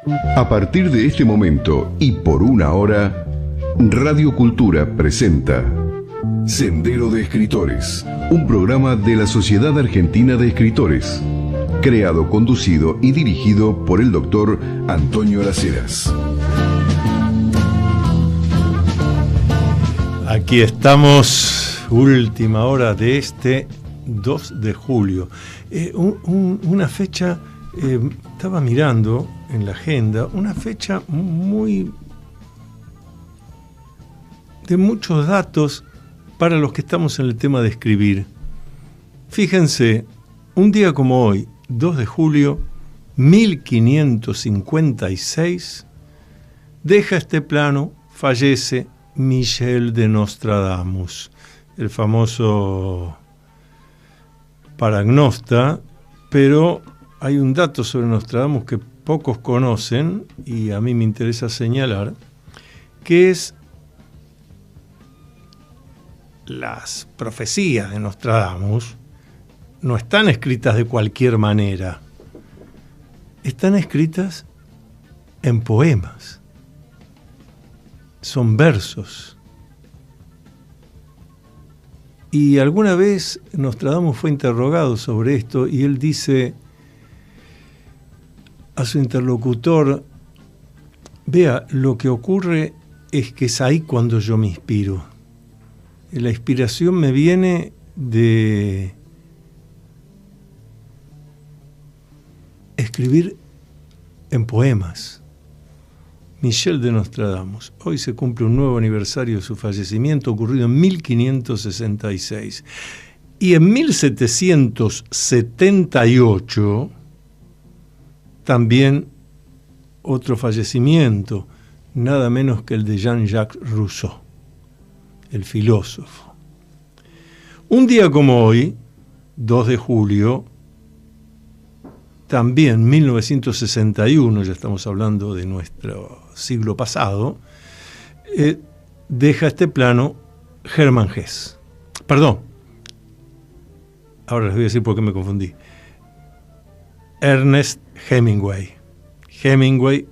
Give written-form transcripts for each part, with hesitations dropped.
A partir de este momento y por una hora, Radio Cultura presenta Sendero de Escritores, un programa de la Sociedad Argentina de Escritores, creado, conducido y dirigido por el doctor Antonio Las Heras. Aquí estamos, última hora de este 2 de julio. Una fecha, estaba mirando en la agenda, una fecha muy de muchos datos para los que estamos en el tema de escribir. Fíjense, un día como hoy, 2 de julio, 1556, deja este plano, fallece Michel de Nostradamus, el famoso paragnosta, pero hay un dato sobre Nostradamus que pocos conocen y a mí me interesa señalar, que es las profecías de Nostradamus no están escritas de cualquier manera, están escritas en poemas, son versos. Y alguna vez Nostradamus fue interrogado sobre esto y él dice a su interlocutor: vea, lo que ocurre es que es ahí cuando yo me inspiro. La inspiración me viene de escribir en poemas. Michel de Nostradamus. Hoy se cumple un nuevo aniversario de su fallecimiento, ocurrido en 1566. Y en 1778, también otro fallecimiento, nada menos que el de Jean-Jacques Rousseau, el filósofo. Un día como hoy, 2 de julio, también 1961, ya estamos hablando de nuestro siglo pasado, deja este plano Hermann Hesse. Perdón, ahora les voy a decir por qué me confundí. Ernest Hemingway. Hemingway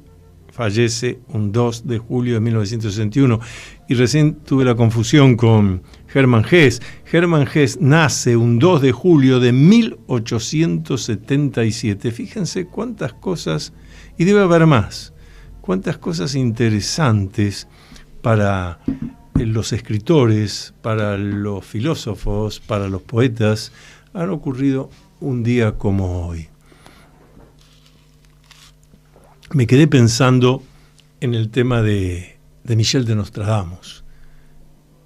fallece un 2 de julio de 1961 y recién tuve la confusión con Hermann Hesse. Hermann Hesse nace un 2 de julio de 1877. Fíjense cuántas cosas, y debe haber más, cuántas cosas interesantes para los escritores, para los filósofos, para los poetas, han ocurrido un día como hoy. Me quedé pensando en el tema de Michel de Nostradamus,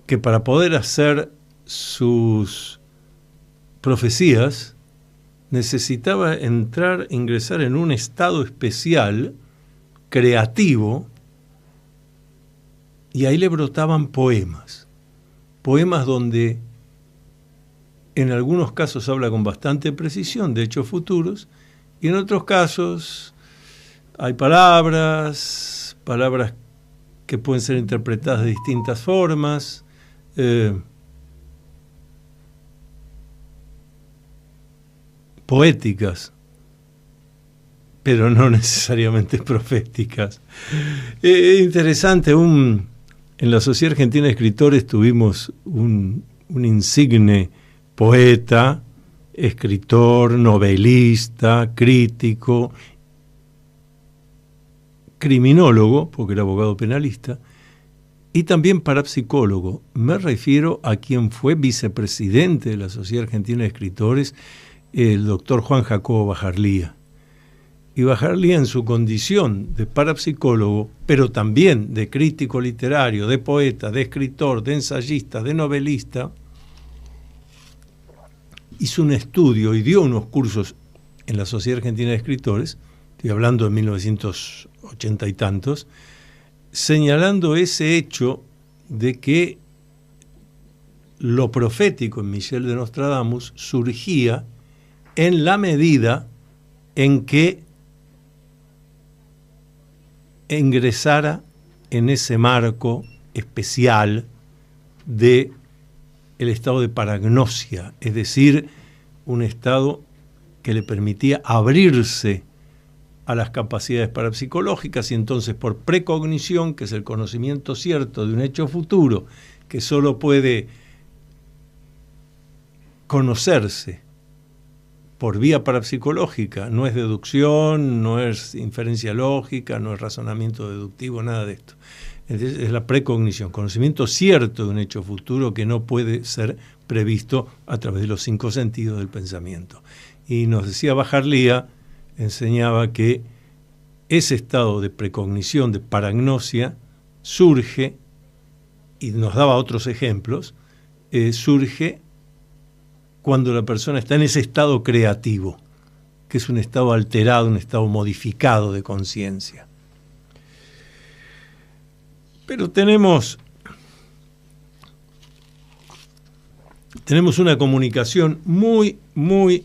que para poder hacer sus profecías necesitaba ingresar en un estado especial, creativo, y ahí le brotaban poemas donde en algunos casos habla con bastante precisión de hechos futuros, y en otros casos hay palabras que pueden ser interpretadas de distintas formas, poéticas, pero no necesariamente proféticas. Interesante, en la Sociedad Argentina de Escritores tuvimos un insigne poeta, escritor, novelista, crítico, criminólogo, porque era abogado penalista, y también parapsicólogo. Me refiero a quien fue vicepresidente de la Sociedad Argentina de Escritores, el doctor Juan Jacobo Bajarlía. Y Bajarlía, en su condición de parapsicólogo, pero también de crítico literario, de poeta, de escritor, de ensayista, de novelista, hizo un estudio y dio unos cursos en la Sociedad Argentina de Escritores, estoy hablando de 1980 y tantos, señalando ese hecho de que lo profético en Michel de Nostradamus surgía en la medida en que ingresara en ese marco especial de el estado de paragnosia, es decir, un estado que le permitía abrirse a las capacidades parapsicológicas, y entonces por precognición, que es el conocimiento cierto de un hecho futuro, que solo puede conocerse por vía parapsicológica, no es deducción, no es inferencia lógica, no es razonamiento deductivo, nada de esto. Entonces, es la precognición, conocimiento cierto de un hecho futuro que no puede ser previsto a través de los 5 sentidos del pensamiento. Y nos decía Bajarlía, enseñaba que ese estado de precognición, de paragnosia, surge, y nos daba otros ejemplos, surge cuando la persona está en ese estado creativo, que es un estado alterado, un estado modificado de conciencia. Pero tenemos una comunicación muy, muy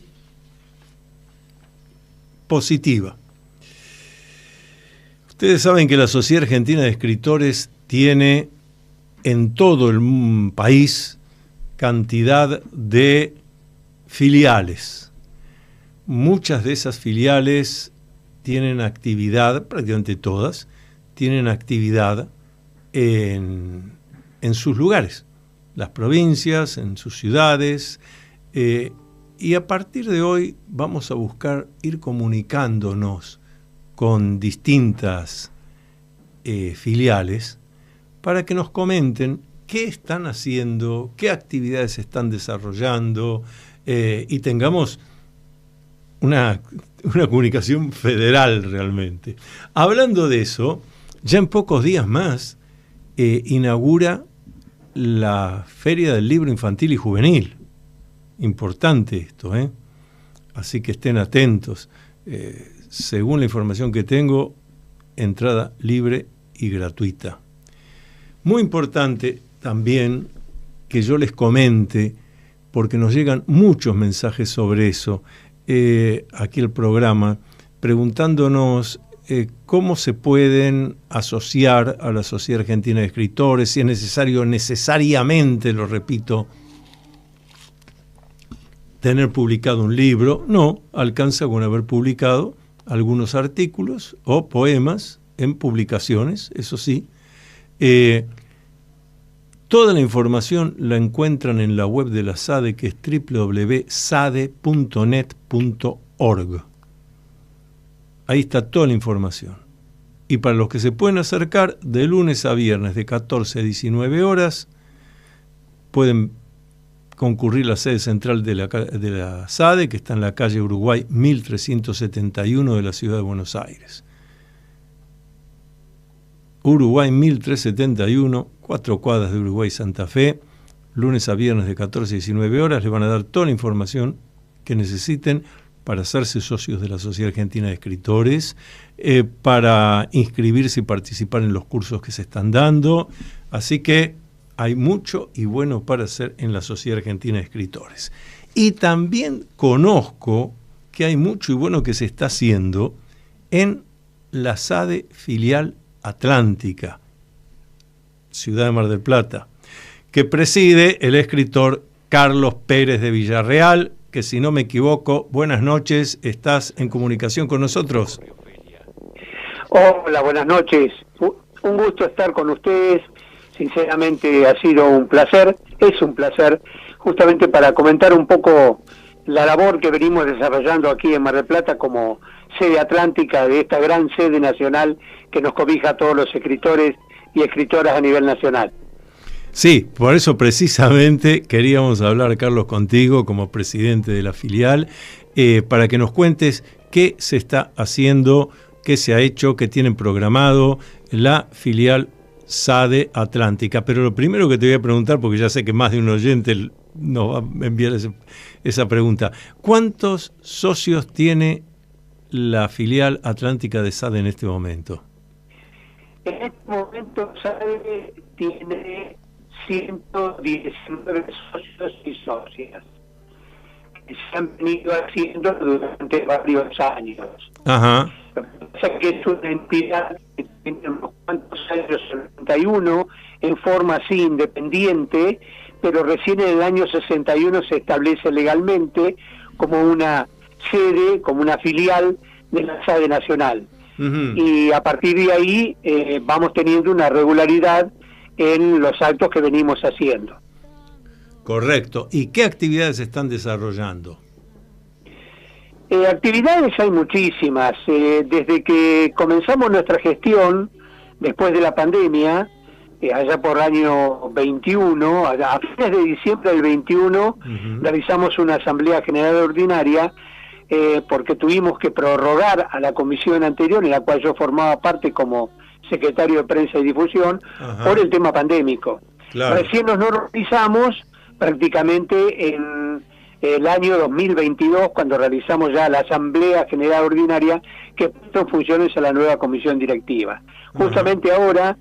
positiva. Ustedes saben que la Sociedad Argentina de Escritores tiene en todo el país cantidad de filiales. Muchas de esas filiales tienen actividad, prácticamente todas, tienen actividad en sus lugares, las provincias, en sus ciudades, y a partir de hoy vamos a buscar ir comunicándonos con distintas filiales para que nos comenten qué están haciendo, qué actividades están desarrollando, y tengamos una comunicación federal realmente. Hablando de eso, ya en pocos días más inaugura la Feria del Libro Infantil y Juvenil. Importante esto, ¿eh? Así que estén atentos. Según la información que tengo, entrada libre y gratuita. Muy importante también que yo les comente, porque nos llegan muchos mensajes sobre eso, aquí el programa, preguntándonos cómo se pueden asociar a la Sociedad Argentina de Escritores, si es necesario necesariamente, lo repito, tener publicado un libro. No, alcanza con haber publicado algunos artículos o poemas en publicaciones, eso sí. Toda la información la encuentran en la web de la SADE, que es www.sade.net.org. Ahí está toda la información. Y para los que se pueden acercar, de lunes a viernes de 14 a 19 horas, pueden concurrir a la sede central de la SADE, que está en la calle Uruguay 1371 de la ciudad de Buenos Aires. Uruguay 1371, 4 cuadras de Uruguay Santa Fe, lunes a viernes de 14 a 19 horas, les van a dar toda la información que necesiten para hacerse socios de la Sociedad Argentina de Escritores, para inscribirse y participar en los cursos que se están dando. Así que hay mucho y bueno para hacer en la Sociedad Argentina de Escritores. Y también conozco que hay mucho y bueno que se está haciendo en la SADE filial Atlántica, Ciudad de Mar del Plata, que preside el escritor Carlos Pérez de Villarreal, que si no me equivoco, buenas noches, estás en comunicación con nosotros. Hola, buenas noches. Un gusto estar con ustedes. Sinceramente ha sido un placer, es un placer, justamente para comentar un poco la labor que venimos desarrollando aquí en Mar del Plata como sede atlántica de esta gran sede nacional que nos cobija a todos los escritores y escritoras a nivel nacional. Sí, por eso precisamente queríamos hablar, Carlos, contigo como presidente de la filial, para que nos cuentes qué se está haciendo, qué se ha hecho, qué tienen programado la filial SADE Atlántica. Pero lo primero que te voy a preguntar, porque ya sé que más de un oyente nos va a enviar esa pregunta, ¿cuántos socios tiene la filial Atlántica de SADE en este momento? En este momento SADE tiene 119 socios y socias que se han venido haciendo durante varios años. Ajá. Lo que pasa es que es una entidad que tiene unos cuantos años, 71, en forma así independiente, pero recién en el año 61 se establece legalmente como una sede, como una filial de la SADE Nacional. Ujú. Y a partir de ahí vamos teniendo una regularidad en los actos que venimos haciendo. Correcto. ¿Y qué actividades están desarrollando? Actividades hay muchísimas. Desde que comenzamos nuestra gestión, después de la pandemia, allá por el año 21, a fines de diciembre del 21, realizamos una asamblea general ordinaria, porque tuvimos que prorrogar a la comisión anterior, en la cual yo formaba parte como secretario de Prensa y Difusión, por el tema pandémico. Claro. Recién nos normalizamos prácticamente en el año 2022, cuando realizamos ya la Asamblea General Ordinaria que puso en funciones a la nueva comisión directiva. Justamente ahora,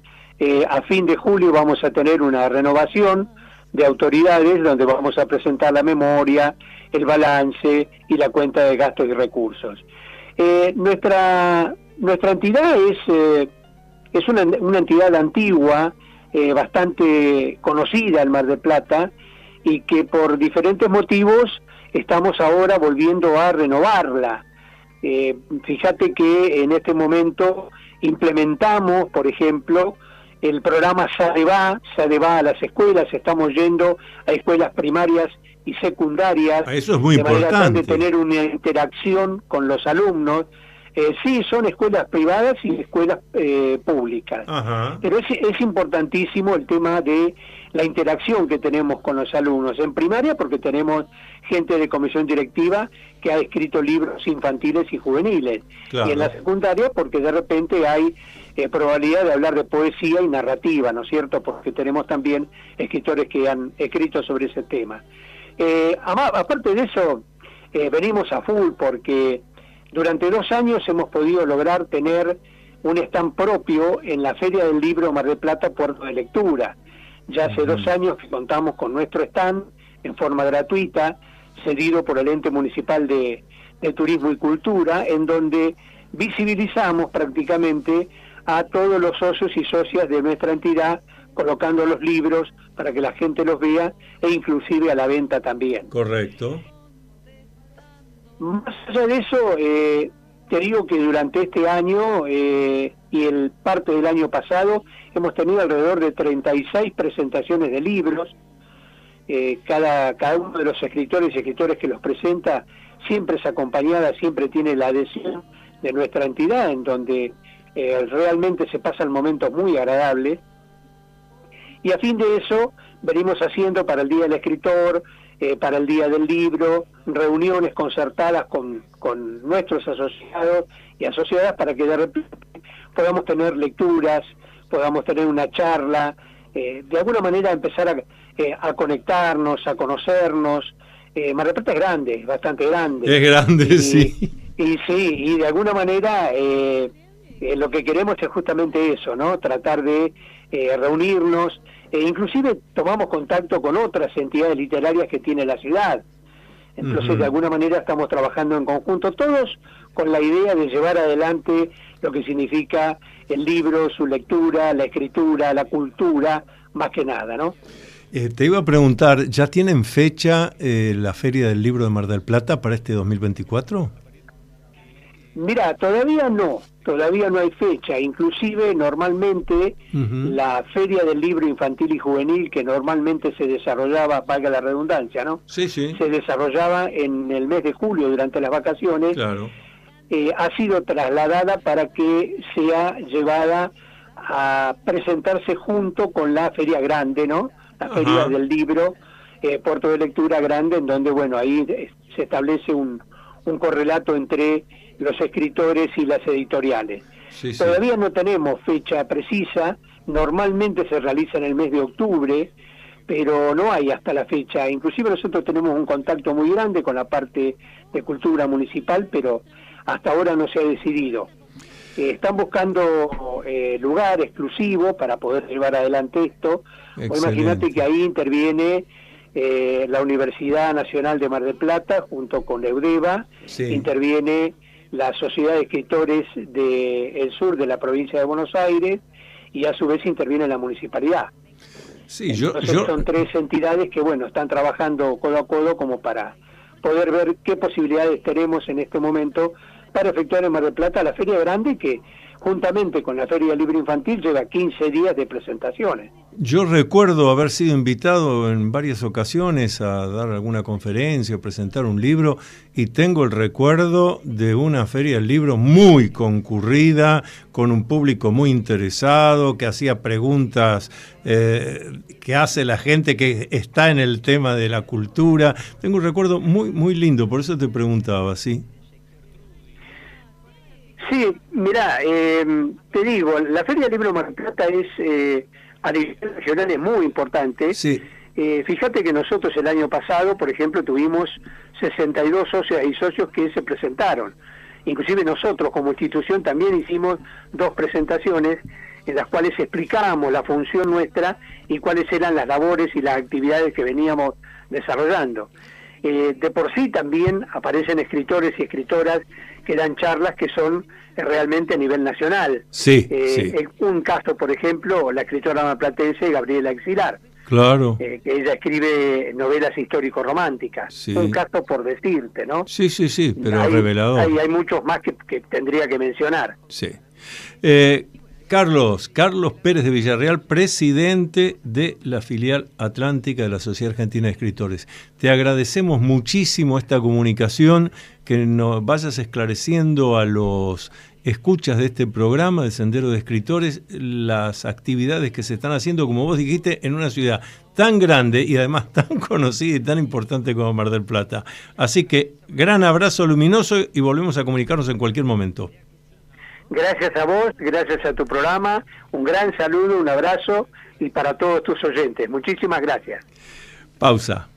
a fin de julio, vamos a tener una renovación de autoridades donde vamos a presentar la memoria, el balance y la cuenta de gastos y recursos. Nuestra entidad es una entidad antigua, bastante conocida en Mar del Plata, y que por diferentes motivos estamos ahora volviendo a renovarla. Fíjate que en este momento implementamos, por ejemplo, el programa SADEVA a las escuelas. Estamos yendo a escuelas primarias y secundarias. Eso es muy importante. De manera tal de tener una interacción con los alumnos. Sí, son escuelas privadas y escuelas públicas. Ajá. Pero es importantísimo el tema de la interacción que tenemos con los alumnos. En primaria, porque tenemos gente de comisión directiva que ha escrito libros infantiles y juveniles. Claro. Y en la secundaria, porque de repente hay probabilidad de hablar de poesía y narrativa, ¿no es cierto? Porque tenemos también escritores que han escrito sobre ese tema. Aparte de eso, venimos a full porque durante 2 años hemos podido lograr tener un stand propio en la Feria del Libro Mar del Plata, Puerto de Lectura. Ya hace 2 años que contamos con nuestro stand en forma gratuita, cedido por el Ente Municipal de Turismo y Cultura, en donde visibilizamos prácticamente a todos los socios y socias de nuestra entidad, colocando los libros para que la gente los vea e inclusive a la venta también. Correcto. Más allá de eso, te digo que durante este año y el parte del año pasado hemos tenido alrededor de 36 presentaciones de libros. Cada uno de los escritores y escritores que los presenta siempre es acompañada, siempre tiene la adhesión de nuestra entidad, en donde realmente se pasan momentos muy agradables. Y a fin de eso venimos haciendo para el Día del Escritor, para el Día del Libro, reuniones concertadas con nuestros asociados y asociadas para que de repente podamos tener lecturas, podamos tener una charla, de alguna manera empezar a conectarnos, a conocernos. Mar del Plata es grande, es bastante grande. Es grande, sí. Y de alguna manera lo que queremos es justamente eso, ¿no? Tratar de reunirnos, inclusive tomamos contacto con otras entidades literarias que tiene la ciudad. Entonces, de alguna manera estamos trabajando en conjunto, todos con la idea de llevar adelante lo que significa el libro, su lectura, la escritura, la cultura, más que nada, ¿no? Te iba a preguntar, ¿ya tienen fecha la Feria del Libro de Mar del Plata para este 2024? Mira, todavía no hay fecha. Inclusive normalmente la Feria del Libro Infantil y Juvenil, que normalmente se desarrollaba, valga la redundancia, ¿no? Sí, sí. Se desarrollaba en el mes de julio durante las vacaciones. Claro. Ha sido trasladada para que sea llevada a presentarse junto con la Feria Grande, ¿no? La Feria del Libro, Puerto de Lectura Grande, en donde, bueno, ahí se establece un correlato entre los escritores y las editoriales. Sí, sí. Todavía no tenemos fecha precisa, normalmente se realiza en el mes de octubre, pero no hay hasta la fecha. Inclusive nosotros tenemos un contacto muy grande con la parte de cultura municipal, pero hasta ahora no se ha decidido. Están buscando lugar exclusivo para poder llevar adelante esto. Imagínate que ahí interviene la Universidad Nacional de Mar del Plata junto con la EUDEVA, interviene la Sociedad de Escritores del Sur de la provincia de Buenos Aires y a su vez interviene la municipalidad. Sí, son 3 entidades que, bueno, están trabajando codo a codo como para poder ver qué posibilidades tenemos en este momento para efectuar en Mar del Plata la Feria Grande, que juntamente con la Feria del Libro Infantil lleva 15 días de presentaciones. Yo recuerdo haber sido invitado en varias ocasiones a dar alguna conferencia o presentar un libro, y tengo el recuerdo de una feria del libro muy concurrida, con un público muy interesado, que hacía preguntas que hace la gente que está en el tema de la cultura. Tengo un recuerdo muy, muy lindo, por eso te preguntaba, ¿sí? Sí, mirá, te digo, la Feria del Libro Mar del Plata es, a nivel nacional es muy importante. Sí. Fíjate que nosotros el año pasado, por ejemplo, tuvimos 62 socios y socios que se presentaron. Inclusive nosotros como institución también hicimos 2 presentaciones en las cuales explicábamos la función nuestra y cuáles eran las labores y las actividades que veníamos desarrollando. De por sí también aparecen escritores y escritoras que dan charlas que son realmente a nivel nacional. Sí, sí. Un caso, por ejemplo, la escritora marplatense Gabriela Exilar. Claro. Que ella escribe novelas histórico-románticas. Sí. Un caso por decirte, ¿no? Sí, pero revelador. Hay muchos más que tendría que mencionar. Sí. Carlos Pérez de Villarreal, presidente de la filial atlántica de la Sociedad Argentina de Escritores. Te agradecemos muchísimo esta comunicación, que nos vayas esclareciendo a los escuchas de este programa de Sendero de Escritores las actividades que se están haciendo, como vos dijiste, en una ciudad tan grande y además tan conocida y tan importante como Mar del Plata. Así que gran abrazo luminoso y volvemos a comunicarnos en cualquier momento. Gracias a vos, gracias a tu programa, un gran saludo, un abrazo, y para todos tus oyentes. Muchísimas gracias. Pausa.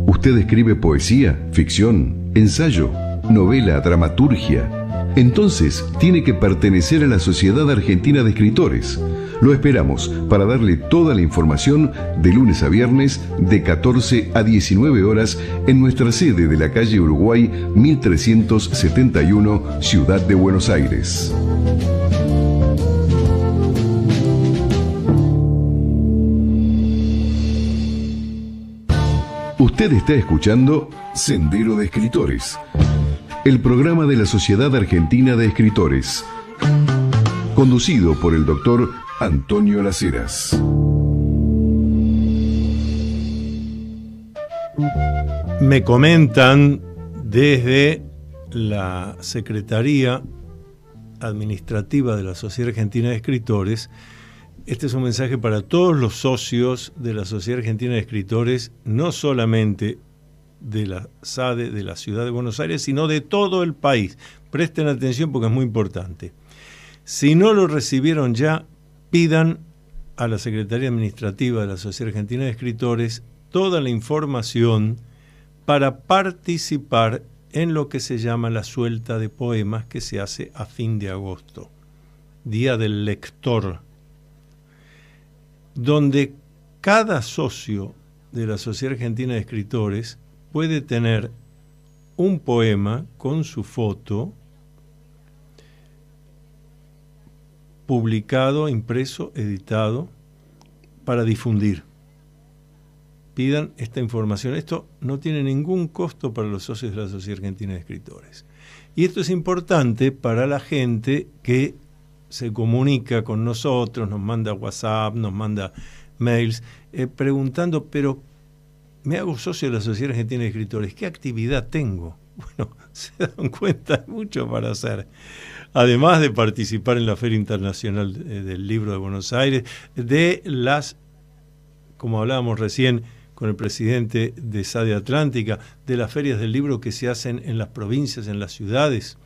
¿Usted escribe poesía, ficción, ensayo, novela, dramaturgia? Entonces tiene que pertenecer a la Sociedad Argentina de Escritores. Lo esperamos para darle toda la información de lunes a viernes de 14 a 19 horas en nuestra sede de la calle Uruguay 1371, Ciudad de Buenos Aires. Usted está escuchando Sendero de Escritores, el programa de la Sociedad Argentina de Escritores, conducido por el doctor Antonio Las Heras. Me comentan desde la Secretaría Administrativa de la Sociedad Argentina de Escritores. Este es un mensaje para todos los socios de la Sociedad Argentina de Escritores, no solamente de la SADE de la Ciudad de Buenos Aires, sino de todo el país. Presten atención porque es muy importante. Si no lo recibieron ya, pidan a la Secretaría Administrativa de la Sociedad Argentina de Escritores toda la información para participar en lo que se llama la suelta de poemas, que se hace a fin de agosto, Día del Lector, donde cada socio de la Sociedad Argentina de Escritores puede tener un poema con su foto publicado, impreso, editado, para difundir. Pidan esta información. Esto no tiene ningún costo para los socios de la Sociedad Argentina de Escritores. Y esto es importante para la gente que se comunica con nosotros, nos manda WhatsApp, nos manda mails, preguntando, pero me hago socio de la Sociedad Argentina de Escritores, ¿qué actividad tengo? Bueno, se dan cuenta, hay mucho para hacer. Además de participar en la Feria Internacional del Libro de Buenos Aires, de las, como hablábamos recién con el presidente de SADE Atlántica, de las ferias del libro que se hacen en las provincias, en las ciudades.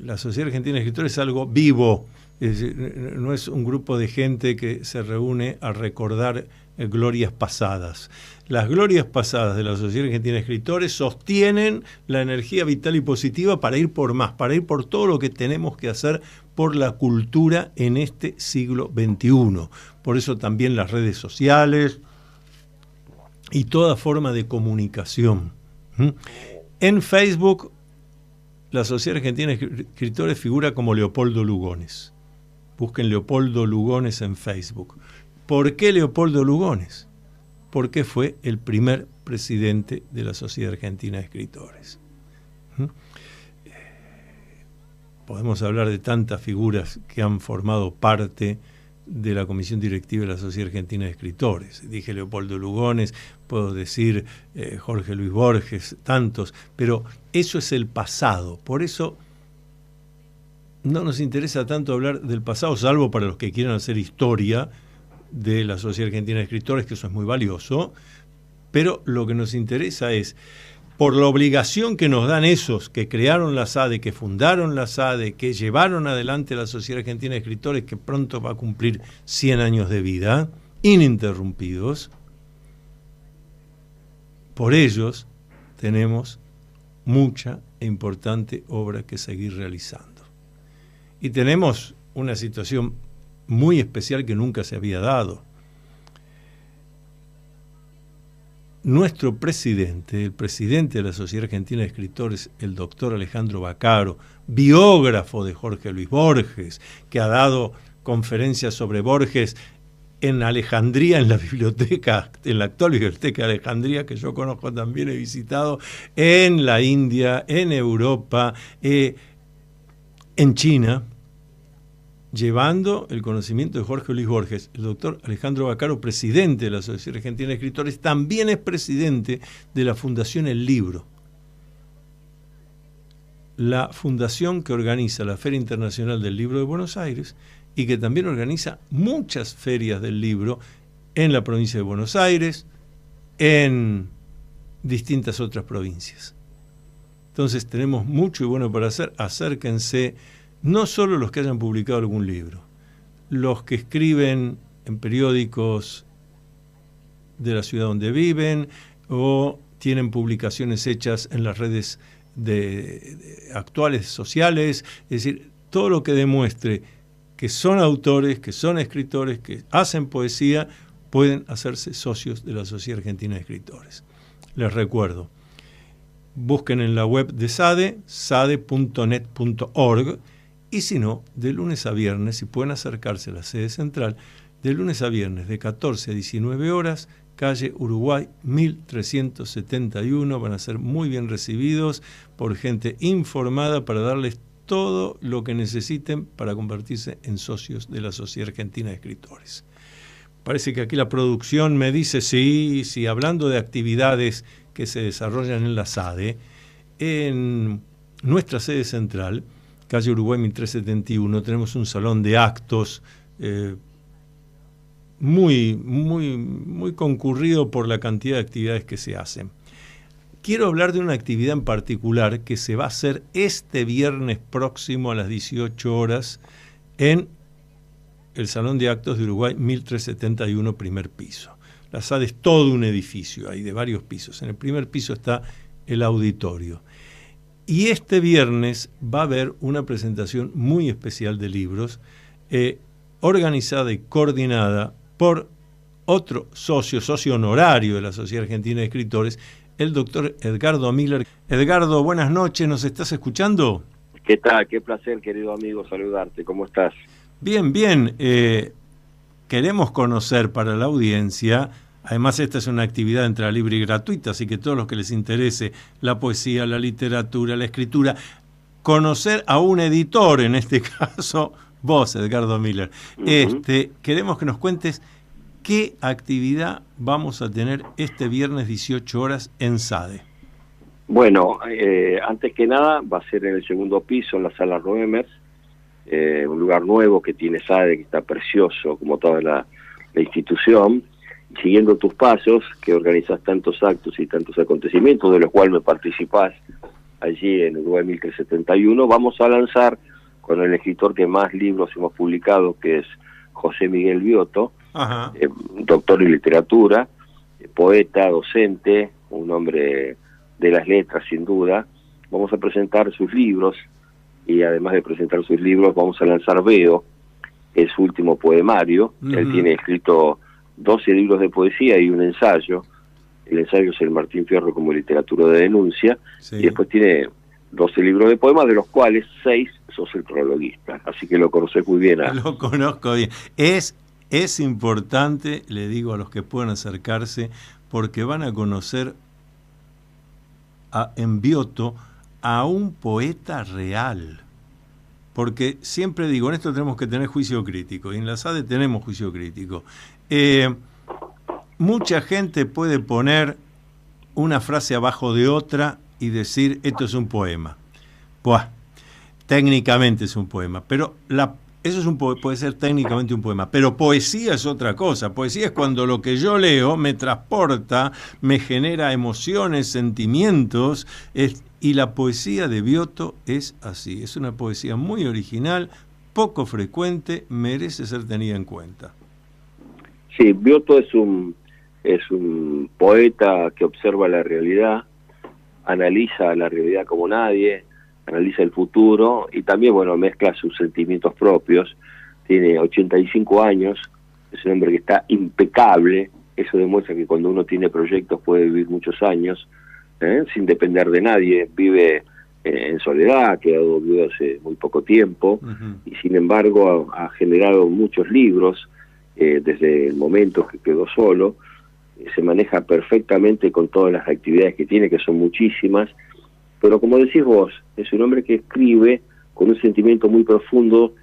La Sociedad Argentina de Escritores es algo vivo, no es un grupo de gente que se reúne a recordar glorias pasadas. Las glorias pasadas de la Sociedad Argentina de Escritores sostienen la energía vital y positiva para ir por más, para ir por todo lo que tenemos que hacer por la cultura en este siglo XXI. Por eso también las redes sociales y toda forma de comunicación. En Facebook, la Sociedad Argentina de Escritores figura como Leopoldo Lugones. Busquen Leopoldo Lugones en Facebook. ¿Por qué Leopoldo Lugones? Porque fue el primer presidente de la Sociedad Argentina de Escritores. podemos hablar de tantas figuras que han formado parte de la Comisión Directiva de la Sociedad Argentina de Escritores. Dije Leopoldo Lugones, puedo decir Jorge Luis Borges, tantos, pero eso es el pasado. Por eso no nos interesa tanto hablar del pasado, salvo para los que quieran hacer historia de la Sociedad Argentina de Escritores, que eso es muy valioso, pero lo que nos interesa es, por la obligación que nos dan esos que crearon la SADE, que fundaron la SADE, que llevaron adelante la Sociedad Argentina de Escritores, que pronto va a cumplir 100 años de vida, ininterrumpidos, por ellos tenemos mucha e importante obra que seguir realizando. Y tenemos una situación muy especial que nunca se había dado. Nuestro presidente, el presidente de la Sociedad Argentina de Escritores, el doctor Alejandro Baccaro, biógrafo de Jorge Luis Borges, que ha dado conferencias sobre Borges en Alejandría, en la biblioteca, en la actual biblioteca de Alejandría, que yo conozco también, he visitado, en la India, en Europa, en China, llevando el conocimiento de Jorge Luis Borges. El doctor Alejandro Baccaro, presidente de la Sociedad Argentina de Escritores, también es presidente de la Fundación El Libro, la fundación que organiza la Feria Internacional del Libro de Buenos Aires y que también organiza muchas ferias del libro en la provincia de Buenos Aires, en distintas otras provincias. Entonces tenemos mucho y bueno para hacer. Acérquense, no solo los que hayan publicado algún libro, los que escriben en periódicos de la ciudad donde viven o tienen publicaciones hechas en las redes actuales sociales, es decir, todo lo que demuestre que son autores, que son escritores, que hacen poesía, pueden hacerse socios de la Sociedad Argentina de Escritores. Les recuerdo, busquen en la web de SADE, sade.net.org, y si no, de lunes a viernes, si pueden acercarse a la sede central, de lunes a viernes de 14 a 19 horas, calle Uruguay 1371, van a ser muy bien recibidos por gente informada para darles todo lo que necesiten para convertirse en socios de la Sociedad Argentina de Escritores. Parece que aquí la producción me dice, sí, hablando de actividades que se desarrollan en la SADE, en nuestra sede central, calle Uruguay 1371, tenemos un salón de actos muy concurrido por la cantidad de actividades que se hacen. Quiero hablar de una actividad en particular que se va a hacer este viernes próximo a las 18 horas en el Salón de Actos de Uruguay 1371, primer piso. La SADE es todo un edificio, hay de varios pisos. En el primer piso está el auditorio. Y este viernes va a haber una presentación muy especial de libros, organizada y coordinada por otro socio honorario de la Sociedad Argentina de Escritores, el doctor Edgardo Miller. Edgardo, buenas noches, ¿nos estás escuchando? ¿Qué tal? Qué placer, querido amigo, saludarte. ¿Cómo estás? Bien. Queremos conocer para la audiencia, además esta es una actividad de entrada libre y gratuita, así que todos los que les interese la poesía, la literatura, la escritura, conocer a un editor, en este caso vos, Edgardo Miller. Queremos que nos cuentes qué actividad vamos a tener este viernes 18 horas en SADE. Bueno, antes que nada va a ser en el segundo piso, en la sala Roemers, un lugar nuevo que tiene SADE, que está precioso, como toda la institución. Siguiendo tus pasos, que organizas tantos actos y tantos acontecimientos, de los cuales me participás allí en Uruguay 1371, vamos a lanzar con el escritor que más libros hemos publicado, que es José Miguel Biotto, doctor en literatura, poeta, docente, un hombre de las letras sin duda. Vamos a presentar sus libros y además de presentar sus libros vamos a lanzar Veo, es su último poemario. Él tiene escrito 12 libros de poesía y un ensayo. El ensayo es el Martín Fierro como literatura de denuncia, y después tiene 12 libros de poemas, de los cuales 6 sos el prologuista, así que lo conoces muy bien. Lo conozco bien. Es importante, le digo a los que puedan acercarse, porque van a conocer en Biotto a un poeta real. porque siempre digo, en esto tenemos que tener juicio crítico, y en la SADE tenemos juicio crítico. Mucha gente puede poner una frase abajo de otra y decir, esto es un poema. Buah, técnicamente es un poema, pero eso puede ser técnicamente un poema, pero poesía es otra cosa. Poesía es cuando lo que yo leo me transporta, me genera emociones, sentimientos, y la poesía de Vioto es así. Es una poesía muy original, poco frecuente, merece ser tenida en cuenta. Sí, Vioto es un poeta que observa la realidad, analiza la realidad como nadie, analiza el futuro y también, bueno, mezcla sus sentimientos propios. Tiene 85 años, es un hombre que está impecable. Eso demuestra que cuando uno tiene proyectos puede vivir muchos años, sin depender de nadie. Vive en soledad, ha quedado viudo hace muy poco tiempo, y sin embargo ha generado muchos libros desde el momento que quedó solo. Se maneja perfectamente con todas las actividades que tiene, que son muchísimas, pero como decís vos, es un hombre que escribe con un sentimiento muy profundo,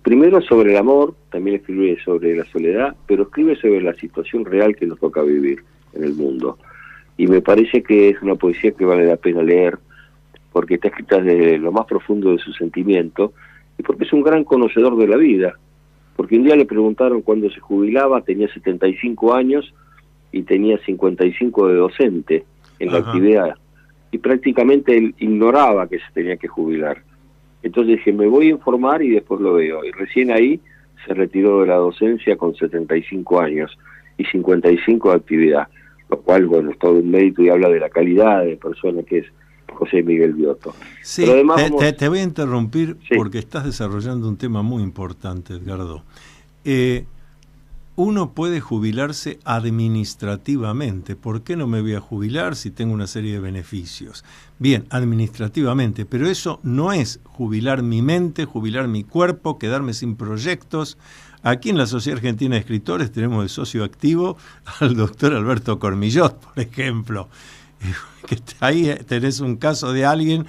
primero sobre el amor, también escribe sobre la soledad, pero escribe sobre la situación real que nos toca vivir en el mundo. Y me parece que es una poesía que vale la pena leer, porque está escrita desde lo más profundo de su sentimiento, y porque es un gran conocedor de la vida. Porque un día le preguntaron cuándo se jubilaba, tenía 75 años, y tenía 55 de docente en la actividad, y prácticamente él ignoraba que se tenía que jubilar. Entonces dije, me voy a informar y después lo veo, y recién ahí se retiró de la docencia con 75 años y 55 de actividad, lo cual, bueno, es todo un mérito y habla de la calidad de persona que es José Miguel Vioto. Sí, pero además te voy a interrumpir porque estás desarrollando un tema muy importante, Edgardo. Uno puede jubilarse administrativamente. ¿Por qué no me voy a jubilar si tengo una serie de beneficios? Bien, administrativamente, pero eso no es jubilar mi mente, jubilar mi cuerpo, quedarme sin proyectos. Aquí en la Sociedad Argentina de Escritores tenemos de socio activo al doctor Alberto Cormillot, por ejemplo. Que ahí tenés un caso de alguien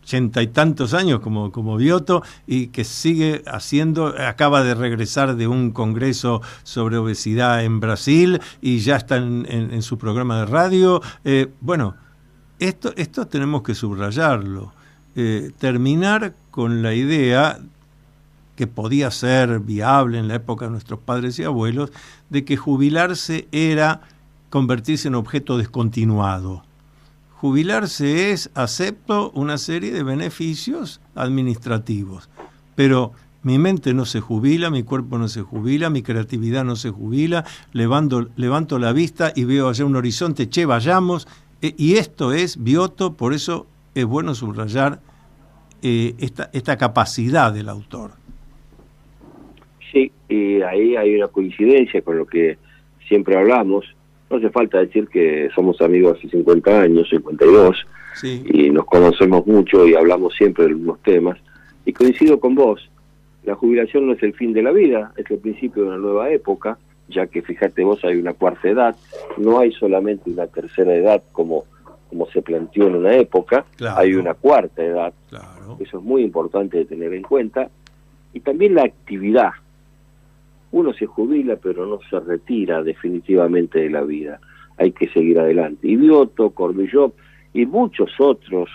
80 y tantos años como Vioto, y que sigue acaba de regresar de un congreso sobre obesidad en Brasil y ya está en su programa de radio. Bueno, esto tenemos que subrayarlo, terminar con la idea que podía ser viable en la época de nuestros padres y abuelos, de que jubilarse era convertirse en objeto descontinuado. Jubilarse es, acepto una serie de beneficios administrativos, pero mi mente no se jubila, mi cuerpo no se jubila, mi creatividad no se jubila, levanto la vista y veo allá un horizonte, vayamos, y esto es Vioto, por eso es bueno subrayar esta capacidad del autor. Sí, y ahí hay una coincidencia con lo que siempre hablamos. No hace falta decir que somos amigos hace 50 años, 52, sí, y nos conocemos mucho y hablamos siempre de los mismos temas. Y coincido con vos, la jubilación no es el fin de la vida, es el principio de una nueva época, ya que, fíjate vos, hay una cuarta edad, no hay solamente una tercera edad como se planteó en una época, claro, hay una cuarta edad, claro. Eso es muy importante de tener en cuenta. Y también la actividad. Uno se jubila, pero no se retira definitivamente de la vida. Hay que seguir adelante. Y Vioto, Cormillot y muchos otros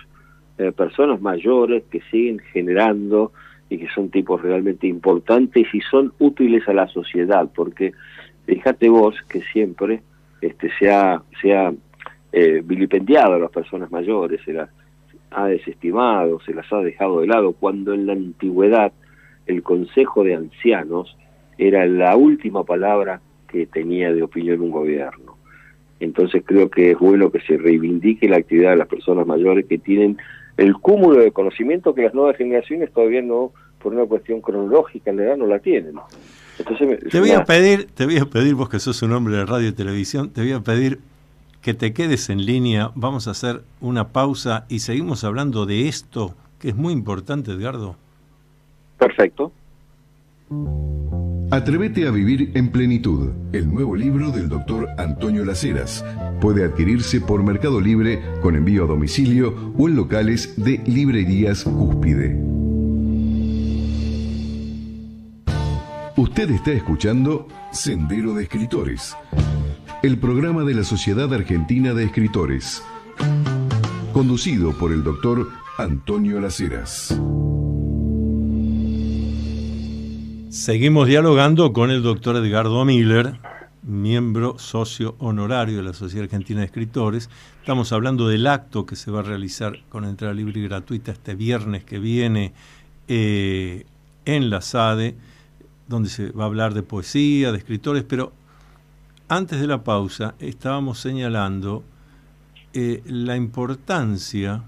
personas mayores que siguen generando y que son tipos realmente importantes y son útiles a la sociedad, porque fíjate vos que siempre se ha vilipendiado a las personas mayores, se las ha desestimado, se las ha dejado de lado, cuando en la antigüedad el Consejo de Ancianos era la última palabra que tenía de opinión un gobierno. Entonces creo que es bueno que se reivindique la actividad de las personas mayores que tienen el cúmulo de conocimiento que las nuevas generaciones todavía no, por una cuestión cronológica en la edad, no la tienen. Entonces, te voy a pedir, vos que sos un hombre de radio y televisión, te voy a pedir que te quedes en línea. Vamos a hacer una pausa y seguimos hablando de esto, que es muy importante, Edgardo. Perfecto. Atrévete a vivir en plenitud, el nuevo libro del doctor Antonio Las Heras. Puede adquirirse por Mercado Libre con envío a domicilio o en locales de Librerías Cúspide. Usted está escuchando Sendero de Escritores, el programa de la Sociedad Argentina de Escritores, conducido por el doctor Antonio Las Heras. Seguimos dialogando con el doctor Edgardo Miller, miembro socio honorario de la Sociedad Argentina de Escritores. Estamos hablando del acto que se va a realizar con entrada libre y gratuita este viernes que viene en la SADE, donde se va a hablar de poesía, de escritores, pero antes de la pausa estábamos señalando la importancia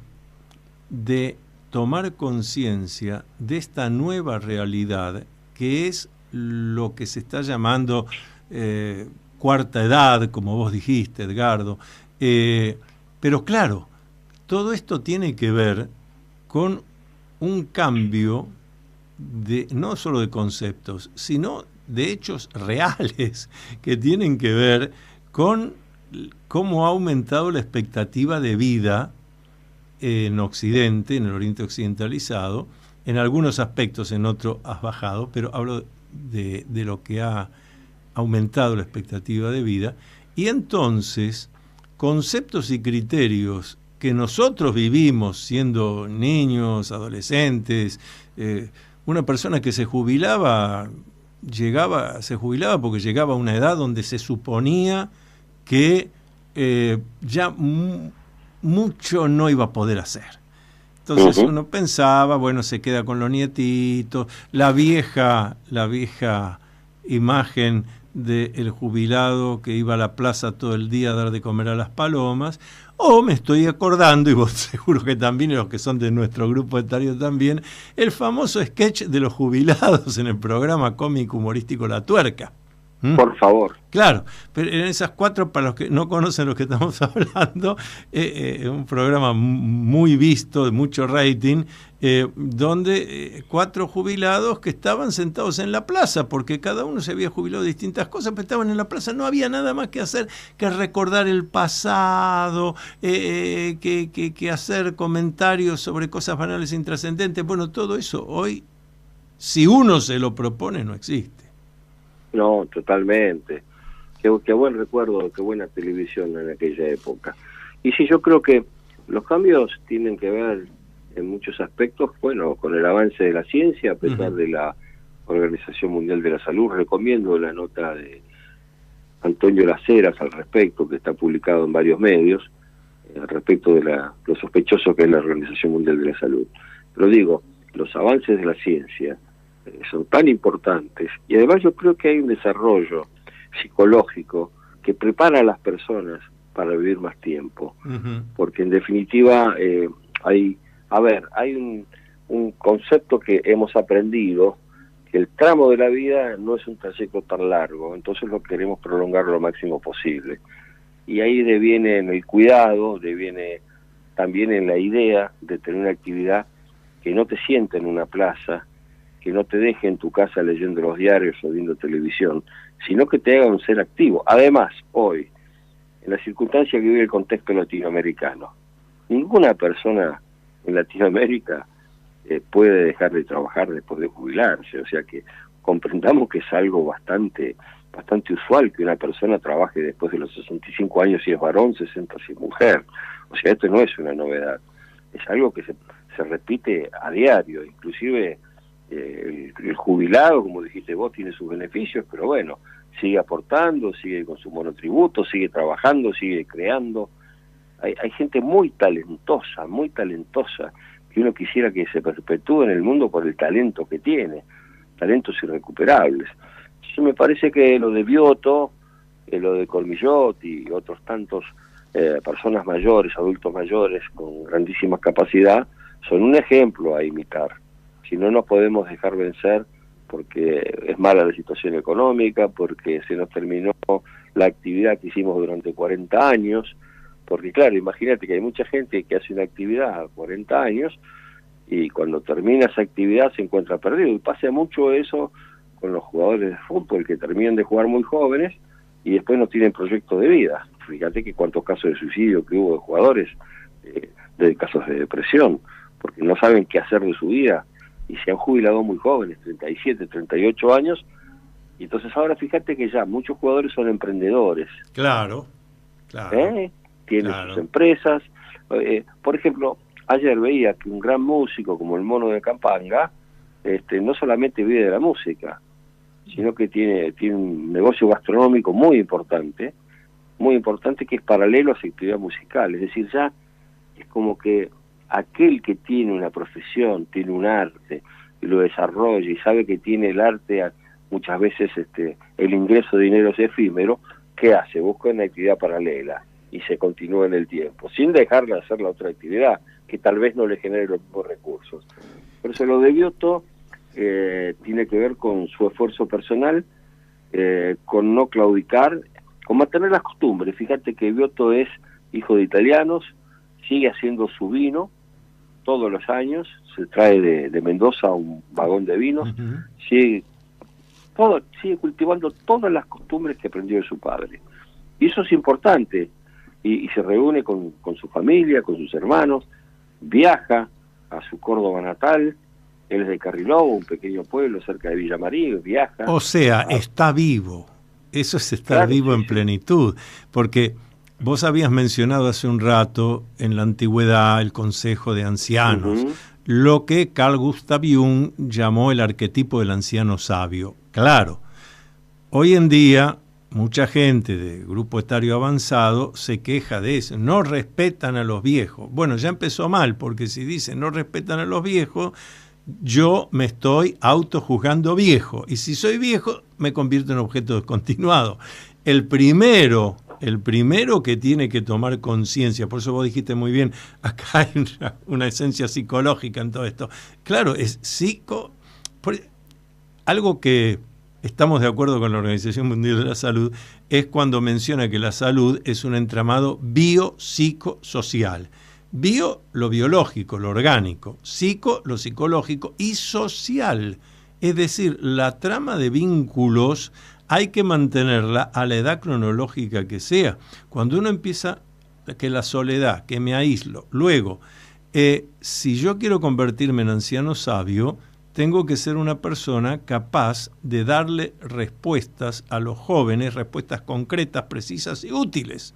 de tomar conciencia de esta nueva realidad que es lo que se está llamando cuarta edad, como vos dijiste, Edgardo. Pero claro, todo esto tiene que ver con un cambio no solo de conceptos, sino de hechos reales que tienen que ver con cómo ha aumentado la expectativa de vida en Occidente, en el Oriente occidentalizado. En algunos aspectos, en otros has bajado, pero hablo de lo que ha aumentado la expectativa de vida. Y entonces, conceptos y criterios que nosotros vivimos siendo niños, adolescentes, una persona que se jubilaba porque llegaba a una edad donde se suponía que ya mucho no iba a poder hacer. Entonces uno pensaba, bueno, se queda con los nietitos, la vieja imagen del jubilado que iba a la plaza todo el día a dar de comer a las palomas, o me estoy acordando, y vos seguro que también, y los que son de nuestro grupo etario también, el famoso sketch de los jubilados en el programa cómico humorístico La Tuerca. Por favor. Claro, pero en esas 4, para los que no conocen lo que estamos hablando, un programa muy visto, de mucho rating, donde 4 jubilados que estaban sentados en la plaza, porque cada uno se había jubilado de distintas cosas, pero estaban en la plaza, no había nada más que hacer que recordar el pasado, que hacer comentarios sobre cosas banales e intrascendentes. Bueno, todo eso hoy, si uno se lo propone, no existe. No, totalmente. Qué buen recuerdo, qué buena televisión en aquella época. Y sí, yo creo que los cambios tienen que ver en muchos aspectos, bueno, con el avance de la ciencia, a pesar de la Organización Mundial de la Salud. Recomiendo la nota de Antonio Las Heras al respecto, que está publicado en varios medios, al respecto de lo sospechoso que es la Organización Mundial de la Salud. Pero digo, los avances de la ciencia son tan importantes, y además yo creo que hay un desarrollo psicológico que prepara a las personas para vivir más tiempo, porque en definitiva hay un concepto que hemos aprendido, que el tramo de la vida no es un trayecto tan largo, entonces lo queremos prolongar lo máximo posible, y ahí deviene en el cuidado, deviene también en la idea de tener una actividad que no te sienta en una plaza, que no te deje en tu casa leyendo los diarios o viendo televisión, sino que te haga un ser activo. Además, hoy, en la circunstancia que vive el contexto latinoamericano, ninguna persona en Latinoamérica puede dejar de trabajar después de jubilarse, o sea que comprendamos que es algo bastante usual que una persona trabaje después de los 65 años si es varón, 60 si es mujer. O sea, esto no es una novedad, es algo que se repite a diario, inclusive el jubilado, como dijiste vos, tiene sus beneficios, pero bueno, sigue aportando, sigue con su monotributo, sigue trabajando, sigue creando. Hay gente muy talentosa, que uno quisiera que se perpetúe en el mundo por el talento que tiene, talentos irrecuperables. Entonces me parece que lo de Biotto, lo de Cormillot y otros tantos personas mayores, adultos mayores con grandísima capacidad, son un ejemplo a imitar. Si no nos podemos dejar vencer porque es mala la situación económica, porque se nos terminó la actividad que hicimos durante 40 años, porque claro, imagínate que hay mucha gente que hace una actividad a 40 años y cuando termina esa actividad se encuentra perdido, y pasa mucho eso con los jugadores de fútbol que terminan de jugar muy jóvenes y después no tienen proyecto de vida. Fíjate que cuántos casos de suicidio que hubo de jugadores, de casos de depresión, porque no saben qué hacer de su vida y se han jubilado muy jóvenes, 37, 38 años, Y entonces ahora fíjate que ya muchos jugadores son emprendedores. Claro. Tienen sus empresas. Por ejemplo, ayer veía que un gran músico como el Mono de Campanga, no solamente vive de la música, sino que tiene un negocio gastronómico muy importante que es paralelo a su actividad musical. Es decir, ya es como que aquel que tiene una profesión, tiene un arte, y lo desarrolla y sabe que tiene el arte, muchas veces el ingreso de dinero es efímero, ¿qué hace? Busca una actividad paralela y se continúa en el tiempo, sin dejar de hacer la otra actividad, que tal vez no le genere los mismos recursos. Por eso lo de Biotto tiene que ver con su esfuerzo personal, con no claudicar, con mantener las costumbres. Fíjate que Biotto es hijo de italianos, sigue haciendo su vino todos los años, se trae de Mendoza un vagón de vinos, sigue cultivando todas las costumbres que aprendió de su padre. Y eso es importante, y se reúne con su familia, con sus hermanos, viaja a su Córdoba natal, él es de Carriló, un pequeño pueblo cerca de Villa María, viaja. O sea, está vivo, eso es estar vivo en plenitud, porque vos habías mencionado hace un rato en la antigüedad el Consejo de Ancianos, lo que Carl Gustav Jung llamó el arquetipo del anciano sabio. Claro, hoy en día mucha gente de grupo etario avanzado se queja de eso, no respetan a los viejos. Bueno, ya empezó mal, porque si dicen no respetan a los viejos, yo me estoy autojuzgando viejo, y si soy viejo me convierto en objeto descontinuado. El primero que tiene que tomar conciencia, por eso vos dijiste muy bien, acá hay una esencia psicológica en todo esto. Claro, es algo que estamos de acuerdo con la Organización Mundial de la Salud, es cuando menciona que la salud es un entramado biopsicosocial. Bio, lo biológico, lo orgánico; psico, lo psicológico; y social. Es decir, la trama de vínculos hay que mantenerla a la edad cronológica que sea. Cuando uno empieza que la soledad, que me aíslo, luego, si yo quiero convertirme en anciano sabio, tengo que ser una persona capaz de darle respuestas a los jóvenes, respuestas concretas, precisas y útiles.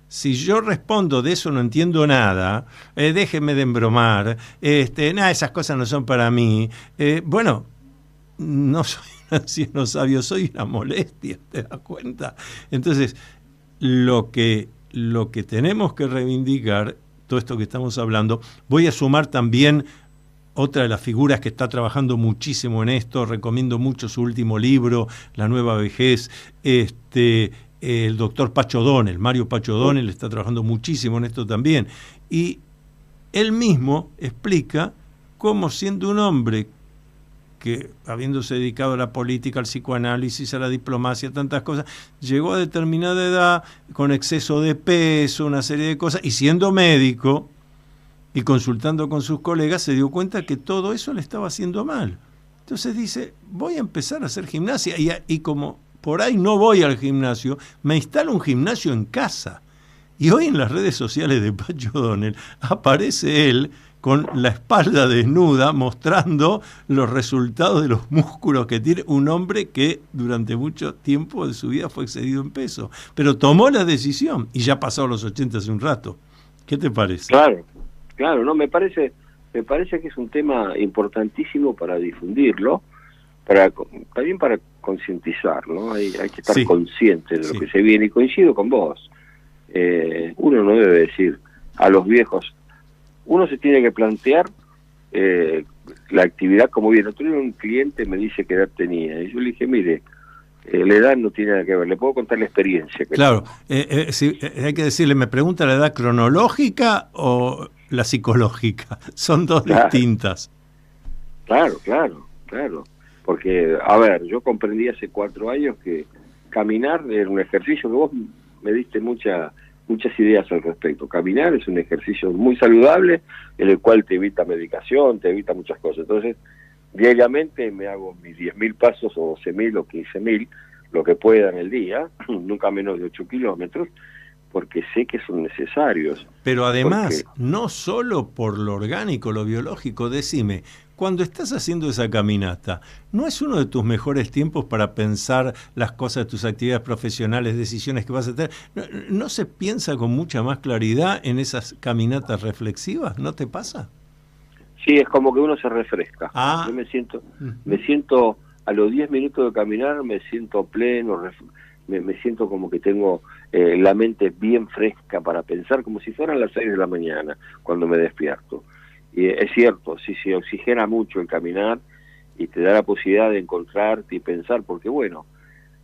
Si yo respondo de eso no entiendo nada, déjeme de embromar, esas cosas no son para mí, bueno, no soy un anciano sabio, soy una molestia, ¿te das cuenta? Entonces, lo que tenemos que reivindicar, todo esto que estamos hablando, voy a sumar también otra de las figuras que está trabajando muchísimo en esto, recomiendo mucho su último libro, La nueva vejez, el doctor Pacho O'Donnell, Mario Pacho O'Donnell está trabajando muchísimo en esto también, y él mismo explica cómo, siendo un hombre que, habiéndose dedicado a la política, al psicoanálisis, a la diplomacia, tantas cosas, llegó a determinada edad con exceso de peso, una serie de cosas, y siendo médico y consultando con sus colegas, se dio cuenta que todo eso le estaba haciendo mal. Entonces dice, voy a empezar a hacer gimnasia, y como por ahí no voy al gimnasio, me instalo un gimnasio en casa. Y hoy en las redes sociales de Pacho O'Donnell aparece él con la espalda desnuda, mostrando los resultados de los músculos que tiene un hombre que durante mucho tiempo de su vida fue excedido en peso. Pero tomó la decisión, y ya pasó los 80 hace un rato. ¿Qué te parece? Claro, no, me parece que es un tema importantísimo para difundirlo, también para concientizar, ¿no? Hay que estar consciente de lo que se viene, y coincido con vos. Uno no debe decir a los viejos, uno se tiene que plantear la actividad como bien. Otro día un cliente me dice qué edad tenía, y yo le dije, mire, la edad no tiene nada que ver, le puedo contar la experiencia. Claro, hay que decirle, ¿me pregunta la edad cronológica o la psicológica? Son dos distintas. Claro, porque, a ver, yo comprendí hace 4 años que caminar era un ejercicio, que vos me diste muchas ideas al respecto. Caminar es un ejercicio muy saludable, en el cual te evita medicación, te evita muchas cosas. Entonces, diariamente me hago mis 10.000 pasos, o 12.000 o 15.000, lo que pueda en el día, nunca menos de 8 kilómetros, porque sé que son necesarios. Pero además, no solo por lo orgánico, lo biológico, decime, cuando estás haciendo esa caminata, ¿no es uno de tus mejores tiempos para pensar las cosas de tus actividades profesionales, decisiones que vas a tener? ¿No se piensa con mucha más claridad en esas caminatas reflexivas? ¿No te pasa? Sí, es como que uno se refresca. Ah. Yo me siento a los 10 minutos de caminar, me siento pleno, me siento como que tengo la mente bien fresca para pensar, como si fueran las 6 de la mañana cuando me despierto. Y es cierto, sí, oxigena mucho el caminar y te da la posibilidad de encontrarte y pensar, porque bueno,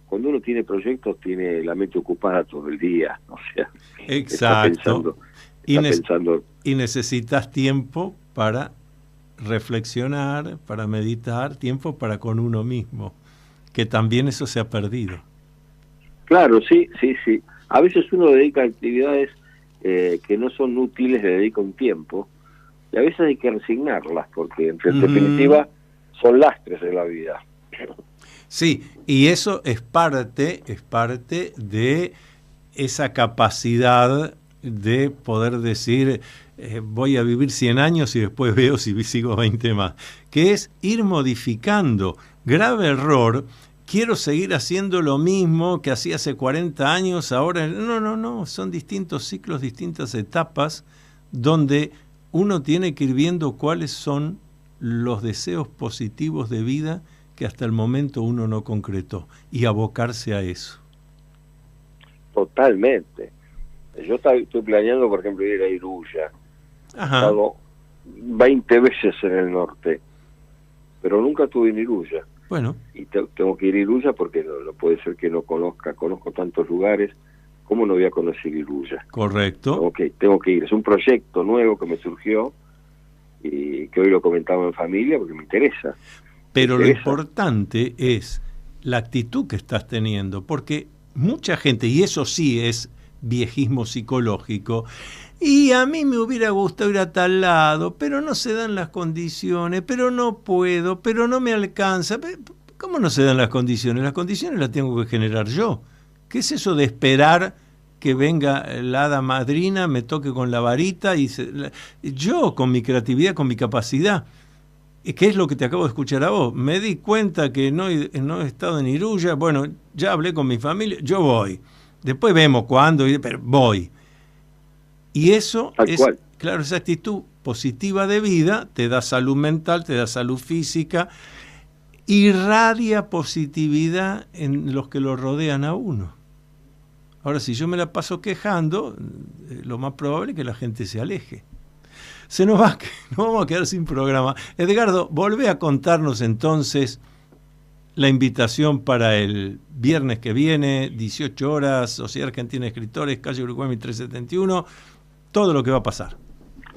cuando uno tiene proyectos tiene la mente ocupada todo el día, o sea, exacto. Está pensando. Y necesitas tiempo para reflexionar, para meditar, tiempo para con uno mismo, que también eso se ha perdido. Claro, sí. A veces uno dedica actividades que no son útiles, le dedica un tiempo, y a veces hay que resignarlas, porque en definitiva son lastres de la vida. Sí, y eso es parte de esa capacidad de poder decir, voy a vivir 100 años y después veo si sigo 20 más, que es ir modificando. Grave error, quiero seguir haciendo lo mismo que hacía hace 40 años, ahora no, son distintos ciclos, distintas etapas, donde uno tiene que ir viendo cuáles son los deseos positivos de vida que hasta el momento uno no concretó y abocarse a eso. Totalmente. Yo estoy planeando, por ejemplo, ir a Iruya. He estado 20 veces en el norte, pero nunca estuve en Iruya. Bueno. Y tengo que ir a Iruya porque no puede ser que no conozco tantos lugares. ¿Cómo no voy a conocer Iruya? Correcto. Tengo que ir. Es un proyecto nuevo que me surgió y que hoy lo comentaba en familia porque me interesa. Pero lo importante es la actitud que estás teniendo, porque mucha gente, y eso sí es viejismo psicológico, y a mí me hubiera gustado ir a tal lado, pero no se dan las condiciones, pero no puedo, pero no me alcanza. ¿Cómo no se dan las condiciones? Las condiciones las tengo que generar yo. ¿Qué es eso de esperar que venga la hada madrina, me toque con la varita? Yo, con mi creatividad, con mi capacidad. ¿Qué es lo que te acabo de escuchar a vos? Me di cuenta que no he estado en Iruya, bueno, ya hablé con mi familia, yo voy. Después vemos cuándo, pero voy. Y eso claro, esa actitud positiva de vida te da salud mental, te da salud física, irradia positividad en los que lo rodean a uno. Ahora, si yo me la paso quejando, lo más probable es que la gente se aleje. Nos vamos a quedar sin programa. Edgardo, volvé a contarnos entonces la invitación para el viernes que viene, 18 horas, Sociedad Argentina de Escritores, calle Uruguay 1371, todo lo que va a pasar.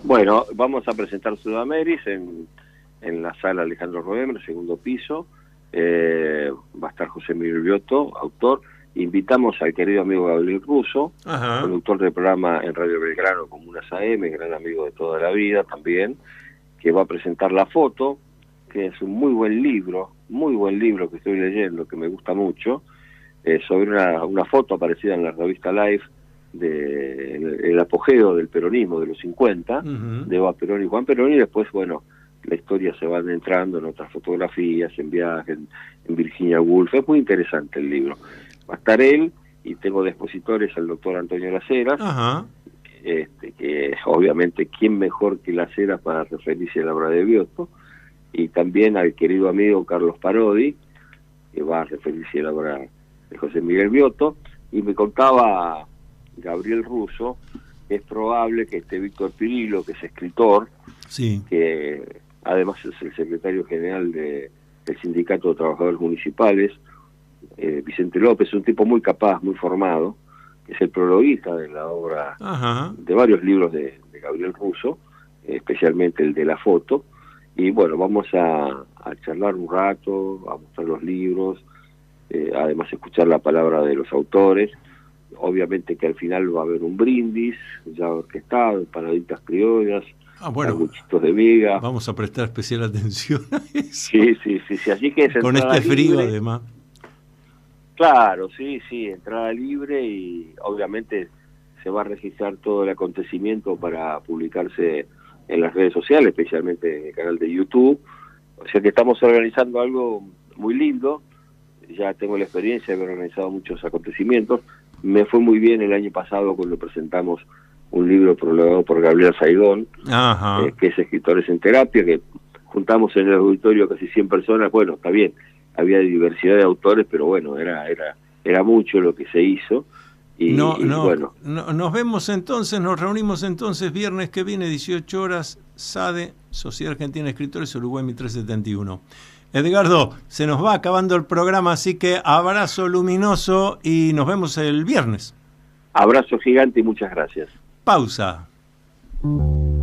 Bueno, vamos a presentar Sudameris en la sala Alejandro Roemer, segundo piso. Va a estar José Miguel Biotto, autor. Invitamos al querido amigo Gabriel Russo, conductor del programa en Radio Belgrano, Comunas AM, gran amigo de toda la vida también, que va a presentar La Foto, que es un muy buen libro que estoy leyendo, que me gusta mucho, sobre una foto aparecida en la revista Life el apogeo del peronismo de los 50, de Eva Perón y Juan Perón, y después, bueno, la historia se va adentrando en otras fotografías, en viajes, en Virginia Woolf. Es muy interesante el libro. Va a estar él, y tengo de expositores al doctor Antonio Las Heras, que obviamente quién mejor que Las Heras para referirse a la obra de Biotto, y también al querido amigo Carlos Parodi, que va a referirse a la obra de José Miguel Biotto, y me contaba Gabriel Russo que es probable que esté Víctor Pirillo, que es escritor, que además es el secretario general del Sindicato de Trabajadores Municipales, Vicente López, un tipo muy capaz, muy formado, que es el prologuista de la obra, de varios libros de Gabriel Russo, especialmente el de La Foto, y bueno, vamos a charlar un rato, a mostrar los libros, además escuchar la palabra de los autores. Obviamente que al final va a haber un brindis ya orquestado, panaditas criollas, sanguchitos de miga. Vamos a prestar especial atención a eso. Sí, así que es con este frío libre, además. Claro, sí, entrada libre, y obviamente se va a registrar todo el acontecimiento para publicarse en las redes sociales, especialmente en el canal de YouTube, O sea que estamos organizando algo muy lindo. Ya tengo la experiencia de haber organizado muchos acontecimientos. Me fue muy bien el año pasado cuando presentamos un libro prologado por Gabriel Saigón, que es Escritores en Terapia, que juntamos en el auditorio casi 100 personas. Bueno, está bien, había diversidad de autores, pero bueno, era mucho lo que se hizo. Bueno. Nos vemos entonces, nos reunimos entonces viernes que viene, 18 horas, SADE, Sociedad Argentina de Escritores, Uruguay 1371. Edgardo, se nos va acabando el programa, así que abrazo luminoso y nos vemos el viernes. Abrazo gigante y muchas gracias. Pausa.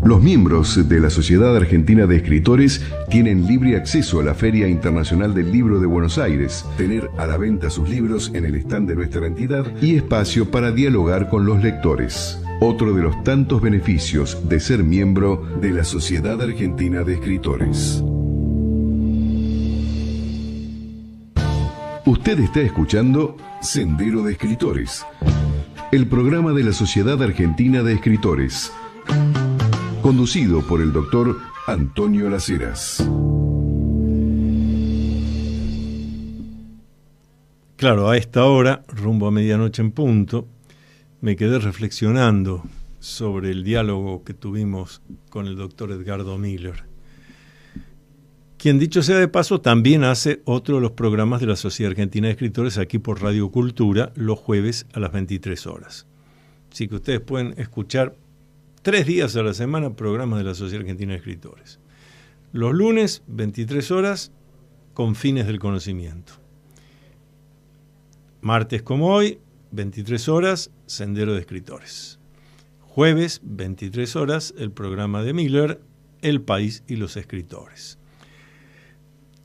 Los miembros de la Sociedad Argentina de Escritores tienen libre acceso a la Feria Internacional del Libro de Buenos Aires, tener a la venta sus libros en el stand de nuestra entidad y espacio para dialogar con los lectores. Otro de los tantos beneficios de ser miembro de la Sociedad Argentina de Escritores. Usted está escuchando Sendero de Escritores, el programa de la Sociedad Argentina de Escritores, conducido por el doctor Antonio Las Heras. Claro, a esta hora, rumbo a medianoche en punto, me quedé reflexionando sobre el diálogo que tuvimos con el doctor Edgardo Miller, quien, dicho sea de paso, también hace otro de los programas de la Sociedad Argentina de Escritores aquí por Radio Cultura los jueves a las 23 horas. Así que ustedes pueden escuchar 3 días a la semana programas de la Sociedad Argentina de Escritores. Los lunes, 23 horas, con fines del conocimiento. Martes como hoy, 23 horas, Sendero de Escritores. Jueves, 23 horas, el programa de Miller, El País y los Escritores.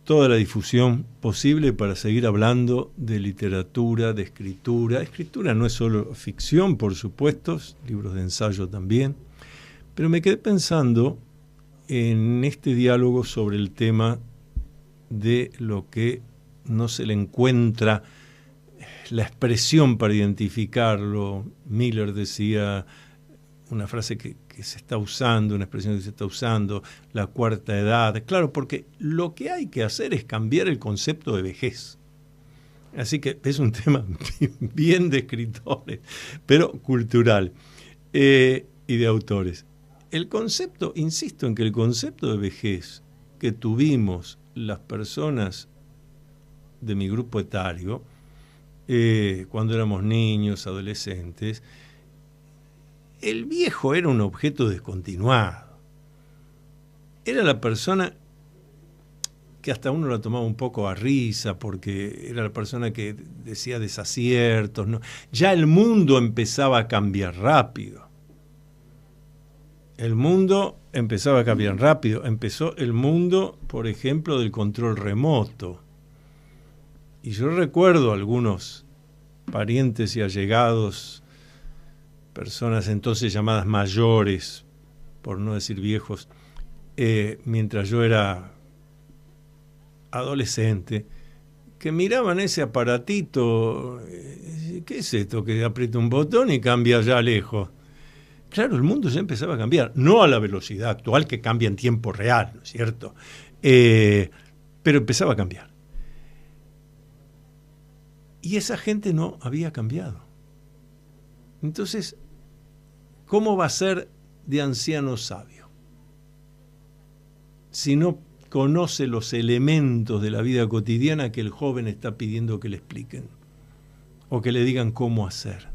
Toda la difusión posible para seguir hablando de literatura, de escritura. Escritura no es solo ficción, por supuesto, libros de ensayo también. Pero me quedé pensando en este diálogo sobre el tema de lo que no se le encuentra la expresión para identificarlo. Miller decía una frase que se está usando, una expresión que se está usando, la cuarta edad. Claro, porque lo que hay que hacer es cambiar el concepto de vejez. Así que es un tema bien de escritores, pero cultural y de autores. El concepto, insisto en que el concepto de vejez que tuvimos las personas de mi grupo etario, cuando éramos niños, adolescentes, el viejo era un objeto descontinuado. Era la persona que hasta uno la tomaba un poco a risa, porque era la persona que decía desaciertos, ¿no? Ya el mundo empezaba a cambiar rápido. El mundo empezaba a cambiar rápido. Empezó el mundo, por ejemplo, del control remoto. Y yo recuerdo algunos parientes y allegados, personas entonces llamadas mayores, por no decir viejos, mientras yo era adolescente, que miraban ese aparatito, ¿qué es esto? Que aprieta un botón y cambia ya lejos. Claro, el mundo ya empezaba a cambiar, no a la velocidad actual que cambia en tiempo real, ¿no es cierto? Pero empezaba a cambiar. Y esa gente no había cambiado. Entonces, ¿cómo va a ser de anciano sabio? Si no conoce los elementos de la vida cotidiana que el joven está pidiendo que le expliquen o que le digan cómo hacer.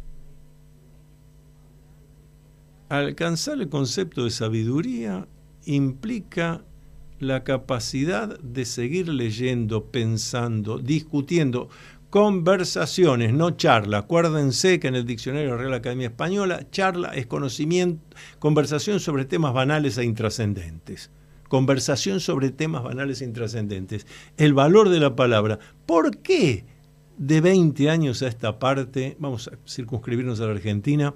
Alcanzar el concepto de sabiduría implica la capacidad de seguir leyendo, pensando, discutiendo, conversaciones, no charla. Acuérdense que en el Diccionario de la Real Academia Española, charla es conocimiento, conversación sobre temas banales e intrascendentes. Conversación sobre temas banales e intrascendentes. El valor de la palabra. ¿Por qué de 20 años a esta parte, vamos a circunscribirnos a la Argentina,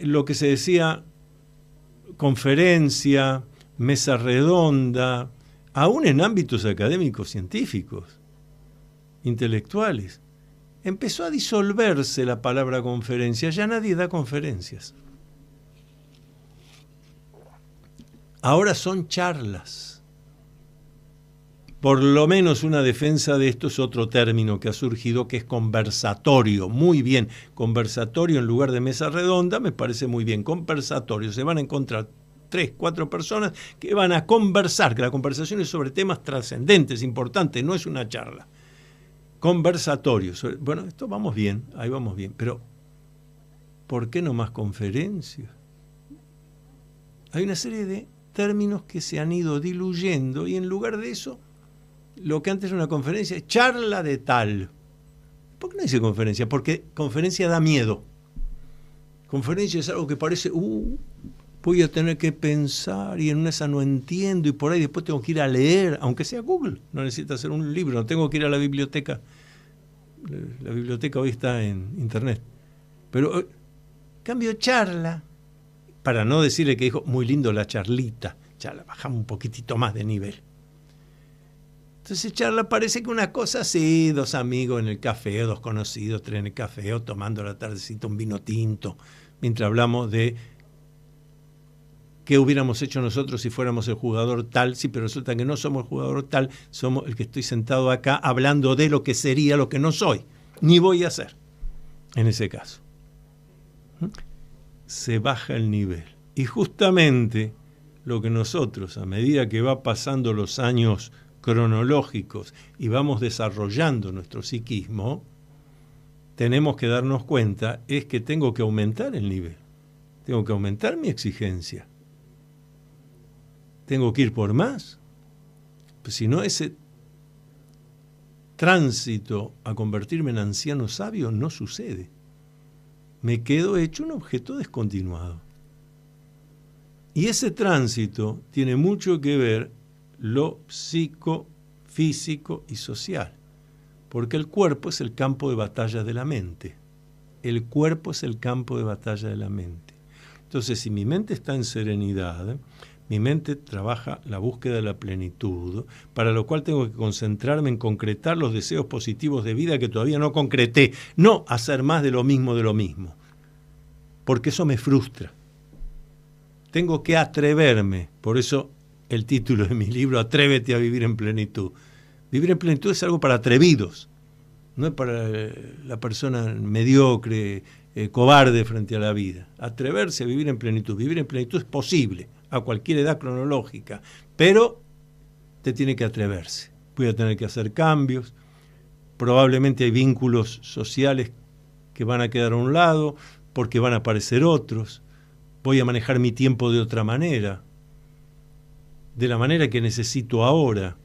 lo que se decía conferencia, mesa redonda, aún en ámbitos académicos científicos, intelectuales, empezó a disolverse la palabra conferencia, ya nadie da conferencias. Ahora son charlas. Por lo menos una defensa de esto es otro término que ha surgido, que es conversatorio. Muy bien, conversatorio en lugar de mesa redonda me parece muy bien. Conversatorio, se van a encontrar 3, 4 personas que van a conversar, que la conversación es sobre temas trascendentes, importantes, no es una charla. Conversatorio. Bueno, esto vamos bien, ahí vamos bien, pero ¿por qué no más conferencias? Hay una serie de términos que se han ido diluyendo y en lugar de eso, lo que antes era una conferencia es charla de tal. ¿Por qué no dice conferencia? Porque conferencia da miedo. Conferencia es algo que parece, voy a tener que pensar y en esa no entiendo y por ahí después tengo que ir a leer, aunque sea Google, no necesita hacer un libro, no tengo que ir a la biblioteca. La biblioteca hoy está en internet. Pero cambio charla, para no decirle que dijo, muy lindo la charlita, ya la bajamos un poquitito más de nivel. Entonces charla parece que una cosa así, 2 amigos en el café, 2 conocidos, 3 en el café, o tomando a la tardecita un vino tinto, mientras hablamos de qué hubiéramos hecho nosotros si fuéramos el jugador tal. Sí, pero resulta que no somos el jugador tal, somos el que estoy sentado acá hablando de lo que sería lo que no soy, ni voy a ser, en ese caso. Se baja el nivel. Y justamente lo que nosotros, a medida que va pasando los años cronológicos y vamos desarrollando nuestro psiquismo, tenemos que darnos cuenta es que tengo que aumentar el nivel, tengo que aumentar mi exigencia, tengo que ir por más, pues si no, ese tránsito a convertirme en anciano sabio no sucede. Me quedo hecho un objeto descontinuado. Y ese tránsito tiene mucho que ver lo psicofísico y social, porque el cuerpo es el campo de batalla de la mente. El cuerpo es el campo de batalla de la mente. Entonces, si mi mente está en serenidad, mi mente trabaja la búsqueda de la plenitud, para lo cual tengo que concentrarme en concretar los deseos positivos de vida que todavía no concreté, no hacer más de lo mismo, porque eso me frustra. Tengo que atreverme, por eso el título de mi libro, Atrévete a vivir en plenitud. Vivir en plenitud es algo para atrevidos, no es para la persona mediocre, cobarde frente a la vida. Atreverse a vivir en plenitud. Vivir en plenitud es posible a cualquier edad cronológica, pero te tiene que atreverse. Voy a tener que hacer cambios, probablemente hay vínculos sociales que van a quedar a un lado porque van a aparecer otros. Voy a manejar mi tiempo de otra manera, de la manera que necesito ahora.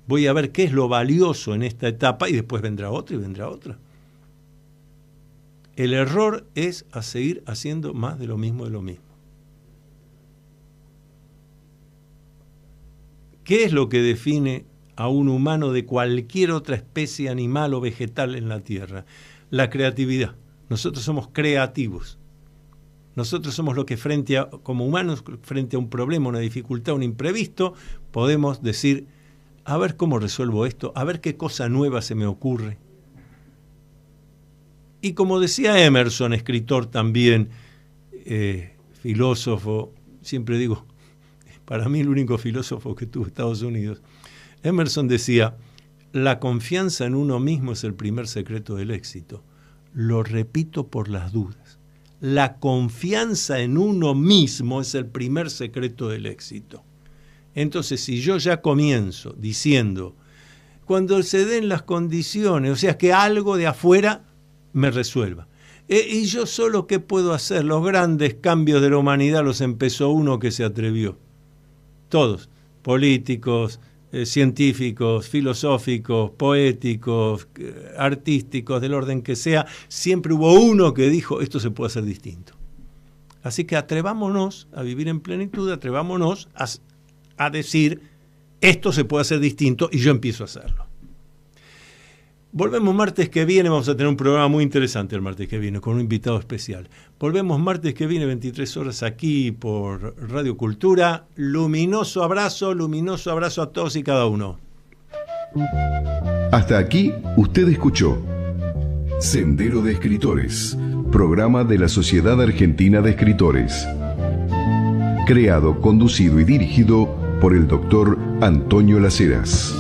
Voy a ver qué es lo valioso en esta etapa y después vendrá otra y vendrá otra. El error es a seguir haciendo más de lo mismo. ¿Qué es lo que define a un humano de cualquier otra especie animal o vegetal en la Tierra? La creatividad. Nosotros somos creativos. Nosotros somos los que como humanos, frente a un problema, una dificultad, un imprevisto, podemos decir, a ver cómo resuelvo esto, a ver qué cosa nueva se me ocurre. Y como decía Emerson, escritor también, filósofo, siempre digo, para mí el único filósofo que tuvo Estados Unidos, Emerson decía, la confianza en uno mismo es el primer secreto del éxito. Lo repito por las dudas. La confianza en uno mismo es el primer secreto del éxito. Entonces, si yo ya comienzo diciendo, cuando se den las condiciones, o sea, que algo de afuera me resuelva. Y yo solo, ¿qué puedo hacer? Los grandes cambios de la humanidad los empezó uno que se atrevió. Todos, políticos, científicos, filosóficos, poéticos, artísticos, del orden que sea, siempre hubo uno que dijo, esto se puede hacer distinto. Así que atrevámonos a vivir en plenitud, atrevámonos a decir, esto se puede hacer distinto y yo empiezo a hacerlo. Volvemos martes que viene, vamos a tener un programa muy interesante el martes que viene, con un invitado especial. Volvemos martes que viene, 23 horas, aquí por Radio Cultura. Luminoso abrazo a todos y cada uno. Hasta aquí usted escuchó Sendero de Escritores, programa de la Sociedad Argentina de Escritores. Creado, conducido y dirigido por el doctor Antonio Las Heras.